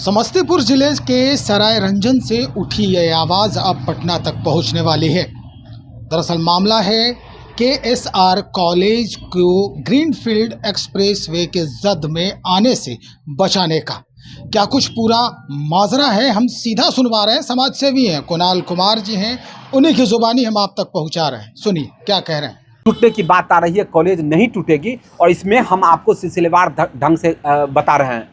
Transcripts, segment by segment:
समस्तीपुर जिले के सराय रंजन से उठी यह आवाज़ अब पटना तक पहुंचने वाली है। दरअसल मामला है KSR कॉलेज को ग्रीनफील्ड एक्सप्रेसवे के जद में आने से बचाने का। क्या कुछ पूरा माजरा है, हम सीधा सुनवा रहे हैं। समाज सेवी हैं कुणाल कुमार जी हैं, उन्हीं की जुबानी हम आप तक पहुंचा रहे हैं। सुनिए क्या कह रहे हैं। टूटने की बात आ रही है, कॉलेज नहीं टूटेगी और इसमें हम आपको सिलसिलेवार ढंग से बता रहे हैं।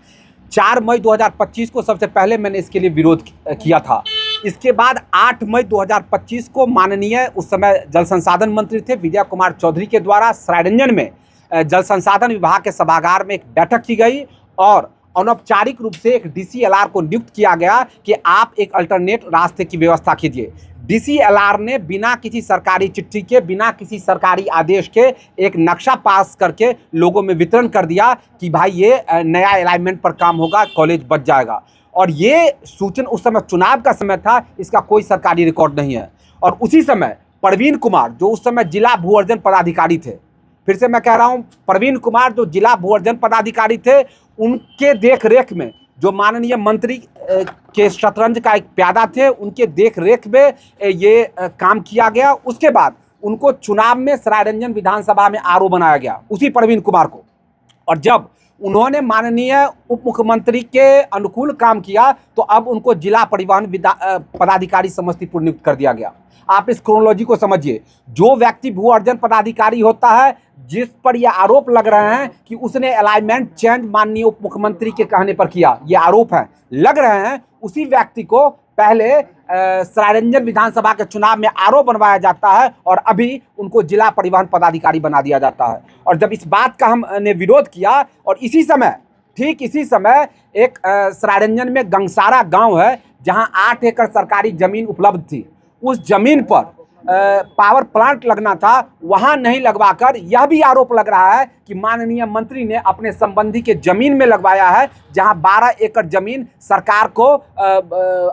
4 मई 2025 को सबसे पहले मैंने इसके लिए विरोध किया था। इसके बाद 8 मई 2025 को माननीय उस समय जल संसाधन मंत्री थे विजय कुमार चौधरी के द्वारा सरायरंजन में जल संसाधन विभाग के सभागार में एक बैठक की गई और अनौपचारिक रूप से एक DCLR को नियुक्त किया गया कि आप एक अल्टरनेट रास्ते की व्यवस्था कीजिए। DCLR ने बिना किसी सरकारी चिट्ठी के, बिना किसी सरकारी आदेश के एक नक्शा पास करके लोगों में वितरण कर दिया कि भाई ये नया अलाइनमेंट पर काम होगा, कॉलेज बच जाएगा। और ये सूचना उस समय चुनाव का समय था, इसका कोई सरकारी रिकॉर्ड नहीं है। और उसी समय प्रवीण कुमार जो उस समय जिला भू अर्जन पदाधिकारी थे, फिर से मैं कह रहा हूँ, प्रवीण कुमार जो जिला भू अर्जन पदाधिकारी थे, उनके देख रेख में जो माननीय मंत्री के शतरंज का एक प्यादा थे, उनके देख रेख में ये काम किया गया। उसके बाद उनको चुनाव में सरायरंजन विधानसभा में RO बनाया गया, उसी प्रवीण कुमार को। और जब उन्होंने माननीय उप मुख्यमंत्री के अनुकूल काम किया तो अब उनको जिला परिवहन पदाधिकारी समस्तीपुर नियुक्त कर दिया गया। आप इस क्रोनोलॉजी को समझिए। जो व्यक्ति भू अर्जन पदाधिकारी होता है, जिस पर यह आरोप लग रहे हैं कि उसने अलाइनमेंट चेंज माननीय उप मुख्यमंत्री के कहने पर किया, ये आरोप है लग रहे हैं, उसी व्यक्ति को पहले सरायरंजन विधानसभा के चुनाव में RO बनवाया जाता है और अभी उनको जिला परिवहन पदाधिकारी बना दिया जाता है। और जब इस बात का हमने विरोध किया और इसी समय, ठीक इसी समय एक सरायरंजन में गंगसारा गांव है जहां 8 एकड़ सरकारी जमीन उपलब्ध थी। उस जमीन पर पावर प्लांट लगना था, वहां नहीं लगवाकर यह भी आरोप लग रहा है कि माननीय मंत्री ने अपने संबंधी के जमीन में लगवाया है, जहां 12 एकड़ जमीन सरकार को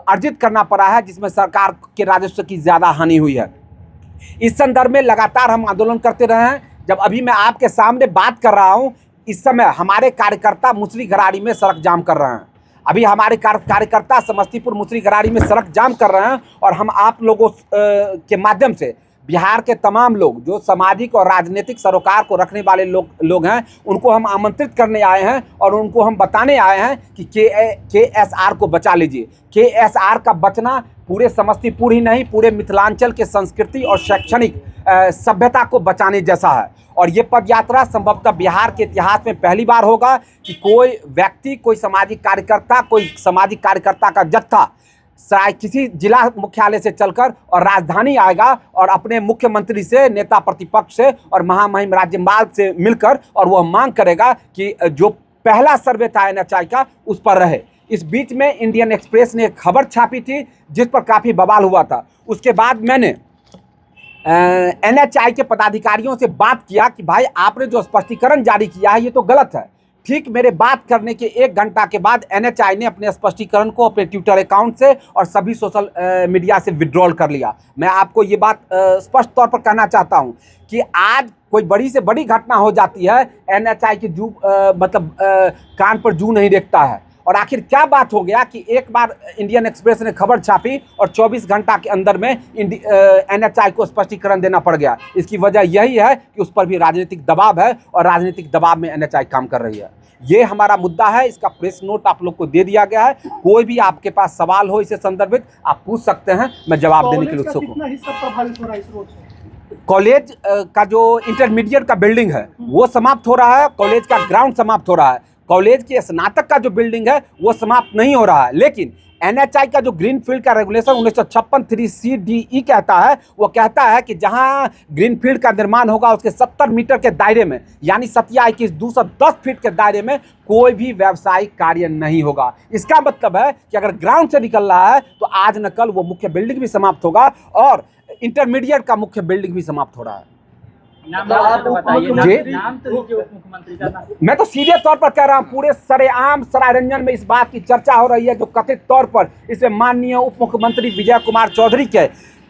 अर्जित करना पड़ा है, जिसमें सरकार के राजस्व की ज्यादा हानि हुई है। इस संदर्भ में लगातार हम आंदोलन करते रहे हैं। जब अभी मैं आपके सामने बात कर रहा हूं, इस समय हमारे कार्यकर्ता मुसरी घराड़ी में सड़क जाम कर रहे हैं। अभी हमारे कार्यकर्ता समस्तीपुर मुसरी घराड़ी में सड़क जाम कर रहे हैं और हम आप लोगों के माध्यम से बिहार के तमाम लोग जो सामाजिक और राजनीतिक सरोकार को रखने वाले लोग हैं, उनको हम आमंत्रित करने आए हैं और उनको हम बताने आए हैं कि KSR को बचा लीजिए। KSR का बचना पूरे समस्तीपुर ही नहीं, पूरे मिथिलांचल के संस्कृति और शैक्षणिक सभ्यता को बचाने जैसा है। और ये पद यात्रा संभवतः बिहार के इतिहास में पहली बार होगा कि कोई व्यक्ति, कोई सामाजिक कार्यकर्ता का जत्था किसी जिला मुख्यालय से चलकर और राजधानी आएगा और अपने मुख्यमंत्री से, नेता प्रतिपक्ष से और महामहिम राज्यपाल से मिलकर और वह मांग करेगा कि जो पहला सर्वे था NHI का, उस पर रहे। इस बीच में इंडियन एक्सप्रेस ने एक खबर छापी थी जिस पर काफ़ी बवाल हुआ था। उसके बाद मैंने NHI के पदाधिकारियों से बात किया कि भाई आपने जो स्पष्टीकरण जारी किया है ये तो गलत है। ठीक मेरे बात करने के 1 घंटा के बाद NHI ने अपने स्पष्टीकरण को अपने ट्विटर अकाउंट से और सभी सोशल मीडिया से विड्रॉल कर लिया। मैं आपको ये बात स्पष्ट तौर पर कहना चाहता हूँ कि आज कोई बड़ी से बड़ी घटना हो जाती है, NHI की कान पर जू नहीं देखता है। और आखिर क्या बात हो गया कि एक बार इंडियन एक्सप्रेस ने खबर छापी और 24 घंटा के अंदर में NHI को स्पष्टीकरण देना पड़ गया। इसकी वजह यही है कि उस पर भी राजनीतिक दबाव है और राजनीतिक दबाव में NHI काम कर रही है। ये हमारा मुद्दा है, इसका प्रेस नोट आप लोग को दे दिया गया है। कोई भी आपके पास सवाल हो इसे संदर्भित आप पूछ सकते हैं, मैं जवाब देने के लिए उत्सुक हूँ। कॉलेज का जो इंटरमीडिएट का बिल्डिंग है वो समाप्त हो रहा है, कॉलेज का ग्राउंड समाप्त हो रहा है, कॉलेज की स्नातक का जो बिल्डिंग है वो समाप्त नहीं हो रहा है। लेकिन NHI का जो ग्रीनफील्ड का रेगुलेशन 1956 3CDE कहता है, वो कहता है कि जहां ग्रीनफील्ड का निर्माण होगा उसके 70 मीटर के दायरे में, यानी 210 फीट के दायरे में कोई भी व्यावसायिक कार्य नहीं होगा। इसका मतलब है कि अगर ग्राउंड से निकल रहा है तो आज न कल वो मुख्य बिल्डिंग भी समाप्त होगा और इंटरमीडिएट का मुख्य बिल्डिंग भी समाप्त हो रहा है। मैं तो सीधे तौर पर कह रहा हूं, पूरे सरेआम सरायरंजन में इस बात की चर्चा हो रही है जो कथित तौर पर इसमें माननीय उप मुख्यमंत्री विजय कुमार चौधरी के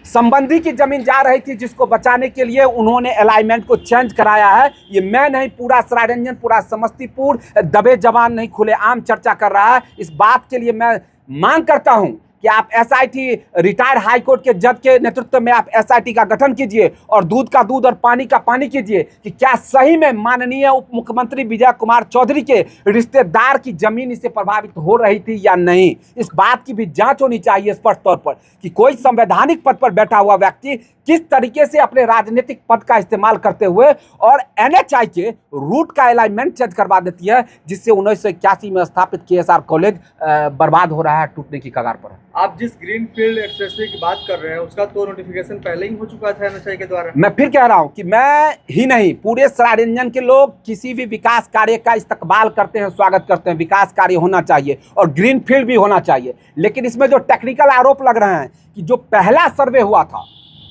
संबंधी की जमीन जा रही थी, जिसको बचाने के लिए उन्होंने अलाइनमेंट को चेंज कराया है। ये मैं नहीं, पूरा सरायरंजन, पूरा समस्तीपुर दबे जबान नहीं खुले आम चर्चा कर रहा है। इस बात के लिए मैं मांग करता हूं कि आप एसआईटी, रिटायर्ड हाई कोर्ट के जज के नेतृत्व में आप एसआईटी का गठन कीजिए और दूध का दूध और पानी का पानी कीजिए कि क्या सही में माननीय उप मुख्यमंत्री विजय कुमार चौधरी के रिश्तेदार की जमीन इससे प्रभावित हो रही थी या नहीं। इस बात की भी जांच होनी चाहिए स्पष्ट तौर पर कि कोई संवैधानिक पद पर बैठा हुआ व्यक्ति किस तरीके से अपने राजनीतिक पद का इस्तेमाल करते हुए और एनएचआई के रूट का अलाइनमेंट चेंज करवा देती है, जिससे 1981 में स्थापित केएसआर कॉलेज बर्बाद हो रहा है, टूटने की कगार पर है। आप जिस ग्रीनफील्ड एक्सप्रेसवे की बात कर रहे हैं उसका तो नोटिफिकेशन पहले ही हो चुका था एनएचआई के द्वारा। मैं फिर कह रहा हूं कि मैं ही नहीं, पूरे सरायरंजन के लोग किसी भी विकास कार्य का इस्तकबाल करते हैं, स्वागत करते हैं। विकास कार्य होना चाहिए और ग्रीनफील्ड भी होना चाहिए, लेकिन इसमें जो टेक्निकल आरोप लग रहे हैं कि जो पहला सर्वे हुआ था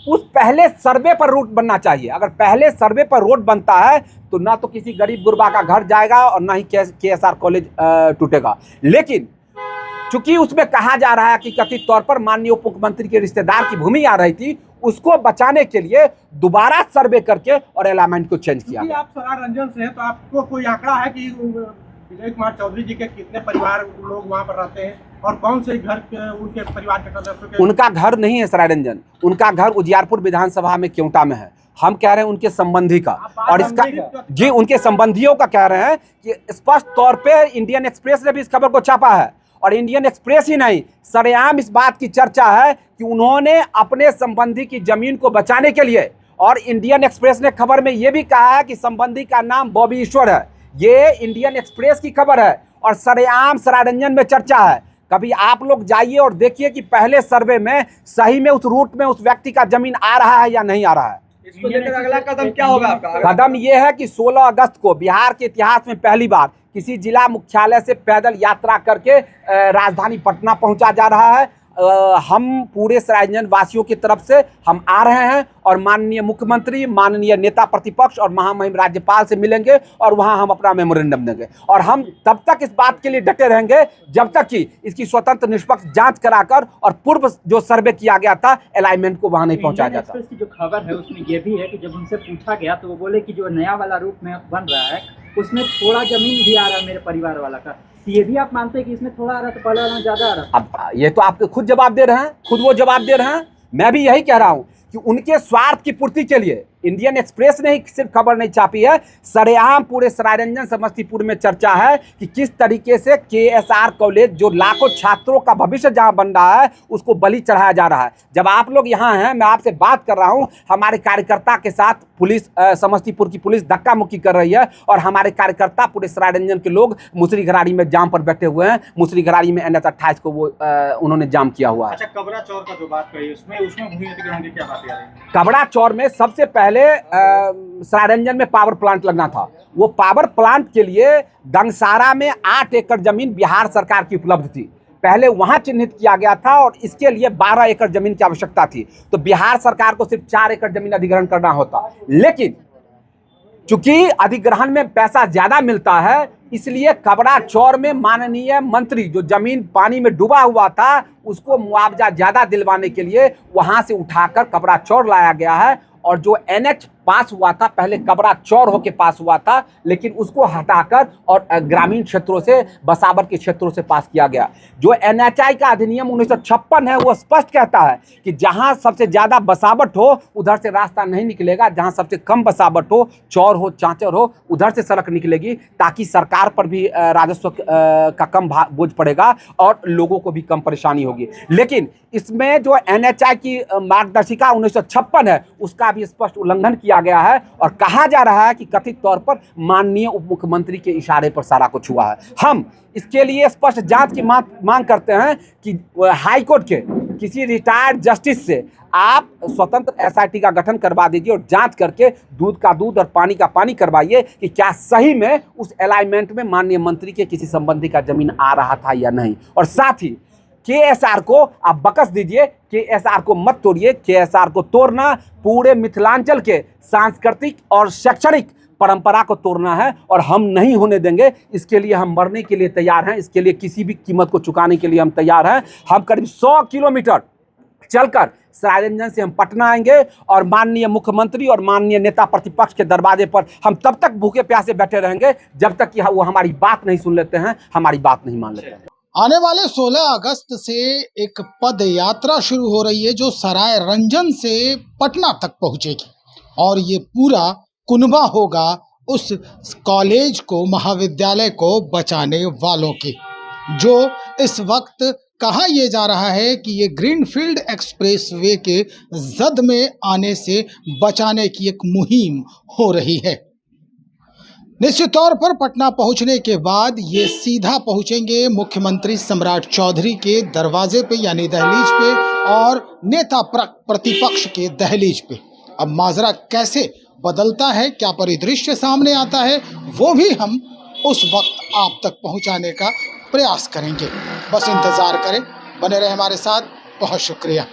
उस पहले सर्वे पर रोड बनना चाहिए। अगर पहले सर्वे पर रोड बनता है तो ना तो किसी गरीब गुरबा का घर जाएगा और ना ही केएसआर कॉलेज टूटेगा। लेकिन चूंकि उसमें कहा जा रहा है कि कथित तौर पर माननीय उप मुख्यमंत्री के रिश्तेदार की भूमि आ रही थी, उसको बचाने के लिए दोबारा सर्वे करके और अलाइनमेंट को चेंज किया। आप सरायरंजन से हैं तो आपको कोई आंकड़ा है कि विजय कुमार चौधरी जी के कितने परिवार लोग वहाँ पर रहते हैं और कौन से घर के उनके परिवार के सदस्यों के? उनका घर नहीं है सरायरंजन, उनका घर उजियारपुर विधानसभा में क्योंटा में है। हम कह रहे हैं उनके संबंधी का, और इसका जी उनके संबंधियों का कह रहे हैं कि स्पष्ट तौर पे इंडियन एक्सप्रेस ने भी इस खबर को छापा है। और इंडियन एक्सप्रेस ही नहीं, सरेआम इस बात की चर्चा है कि उन्होंने अपने संबंधी की जमीन को बचाने के लिए, और इंडियन एक्सप्रेस ने खबर में यह भी कहा है कि संबंधी का नाम बॉबी ईश्वर है। ये इंडियन एक्सप्रेस की खबर है और सरेआम सरायरंजन में चर्चा है। कभी आप लोग जाइए और देखिए कि पहले सर्वे में सही में उस रूट में उस व्यक्ति का जमीन आ रहा है या नहीं आ रहा है। इसको लेकर अगला कदम क्या होगा आपका? कदम यह है कि 16 अगस्त को बिहार के इतिहास में पहली बार किसी जिला मुख्यालय से पैदल यात्रा करके राजधानी पटना पहुंचा जा रहा है। हम पूरे सरायरंजन वासियों की तरफ से हम आ रहे हैं और माननीय मुख्यमंत्री, माननीय नेता प्रतिपक्ष और महामहिम राज्यपाल से मिलेंगे और वहां हम अपना मेमोरेंडम देंगे। और हम तब तक इस बात के लिए डटे रहेंगे जब तक कि इसकी स्वतंत्र निष्पक्ष जांच कराकर और पूर्व जो सर्वे किया गया था अलाइनमेंट को वहां नहीं पहुंचाया जाता। एक्सप्रेस की जो खबर है उसमें ये भी है कि जब उनसे पूछा गया तो वो बोले कि जो नया वाला रूट में बन रहा है उसमें थोड़ा जमीन भी आ रहा है मेरे परिवार वाला का। ये भी आप मानते हैं कि इसमें थोड़ा आ रहा है तो पहले वाला ज्यादा आ रहा है? अब ये तो आप खुद जवाब दे रहे हैं, खुद वो जवाब दे रहे हैं। मैं भी यही कह रहा हूं कि उनके स्वार्थ की पूर्ति के लिए इंडियन एक्सप्रेस ने ही सिर्फ खबर नहीं छापी है, सरेआम पूरे सरायरंजन समस्तीपुर में चर्चा है कि किस तरीके से केएसआर कॉलेज जो लाखों छात्रों का भविष्य जहां बन रहा है उसको बलि चढ़ाया जा रहा है। जब आप लोग यहाँ हैं, मैं आपसे बात कर रहा हूं, हमारे कार्यकर्ता के साथ पुलिस, समस्तीपुर की पुलिस धक्का मुक्की कर रही है और हमारे कार्यकर्ता पूरे सरायरंजन के लोग मुसरी घराड़ी में जाम पर बैठे हुए हैं। मुसरी घराड़ी में NH-28 को वो उन्होंने जाम किया हुआ है। अच्छा, कबरा चौर का जो बात कही उसमें भूमि अधिग्रहण की क्या बात है? कबरा चौर में सबसे पहले सरायरंजन में पावर प्लांट लगना था। वो पावर प्लांट के लिए दंगसारा में 8 एकड़ जमीन बिहार सरकार की उपलब्ध थी। पहले वहां चिन्हित किया गया था और इसके लिए 12 एकड़ जमीन की आवश्यकता थी, तो बिहार सरकार को सिर्फ 4 एकड़ जमीन अधिग्रहण करना होता। लेकिन चूंकि अधिग्रहण में पैसा ज्यादा मिलता है, इसलिए कबरा चौर में माननीय मंत्री जो जमीन पानी में डूबा हुआ था उसको मुआवजा ज्यादा दिलवाने के लिए वहां से उठाकर कबरा चौर लाया गया है। और जो NH पास हुआ था, पहले कबरा चौर होके पास हुआ था, लेकिन उसको हटाकर और ग्रामीण क्षेत्रों से, बसावर के क्षेत्रों से पास किया गया। जो NHI का अधिनियम 1956 है वो स्पष्ट कहता है कि जहां सबसे ज्यादा बसावट हो उधर से रास्ता नहीं निकलेगा, जहां सबसे कम बसावट हो, चौर हो, चांचर हो, उधर से सड़क निकलेगी, ताकि सरकार पर भी राजस्व का कम बोझ पड़ेगा और लोगों को भी कम परेशानी होगी। लेकिन इसमें जो NHI की मार्गदर्शिका 1956 है उसका भी स्पष्ट उल्लंघन किया गया है और कहा जा रहा है कि कथित तौर पर माननीय उप मुख्यमंत्री के इशारे पर सारा कुछ हुआ है। हम इसके लिए स्पष्ट जांच की मांग करते हैं कि हाई कोर्ट के किसी रिटायर्ड जस्टिस से आप स्वतंत्र एसआईटी का गठन करवा दीजिए और जांच करके दूध का दूध और पानी का पानी करवाइए कि क्या सही में उस अलाइनमेंट में माननीय मंत्री के किसी संबंधी का जमीन आ रहा था या नहीं। और साथ ही केएसआर को आप बकस दीजिए, केएसआर को मत तोड़िए। केएसआर को तोड़ना पूरे मिथिलांचल के सांस्कृतिक और शैक्षणिक परंपरा को तोड़ना है और हम नहीं होने देंगे। इसके लिए हम मरने के लिए तैयार हैं, इसके लिए किसी भी कीमत को चुकाने के लिए हम तैयार हैं। हम करीब 100 किलोमीटर चलकर सरायरंजन से हम पटना आएंगे और माननीय मुख्यमंत्री और माननीय नेता प्रतिपक्ष के दरवाजे पर हम तब तक भूखे प्यासे बैठे रहेंगे जब तक कि वो हमारी बात नहीं सुन लेते हैं, हमारी बात नहीं मान लेते हैं। आने वाले 16 अगस्त से एक पद यात्रा शुरू हो रही है जो सराय रंजन से पटना तक पहुंचेगी और ये पूरा कुनबा होगा उस कॉलेज को, महाविद्यालय को बचाने वालों की, जो इस वक्त कहा यह जा रहा है कि ये ग्रीनफील्ड एक्सप्रेसवे के जद में आने से बचाने की एक मुहिम हो रही है। निश्चित तौर पर पटना पहुंचने के बाद ये सीधा पहुंचेंगे मुख्यमंत्री सम्राट चौधरी के दरवाजे पे यानी दहलीज पे और नेता प्रतिपक्ष के दहलीज पे। अब माजरा कैसे बदलता है, क्या परिदृश्य सामने आता है, वो भी हम उस वक्त आप तक पहुंचाने का प्रयास करेंगे। बस इंतजार करें, बने रहे हमारे साथ। बहुत शुक्रिया।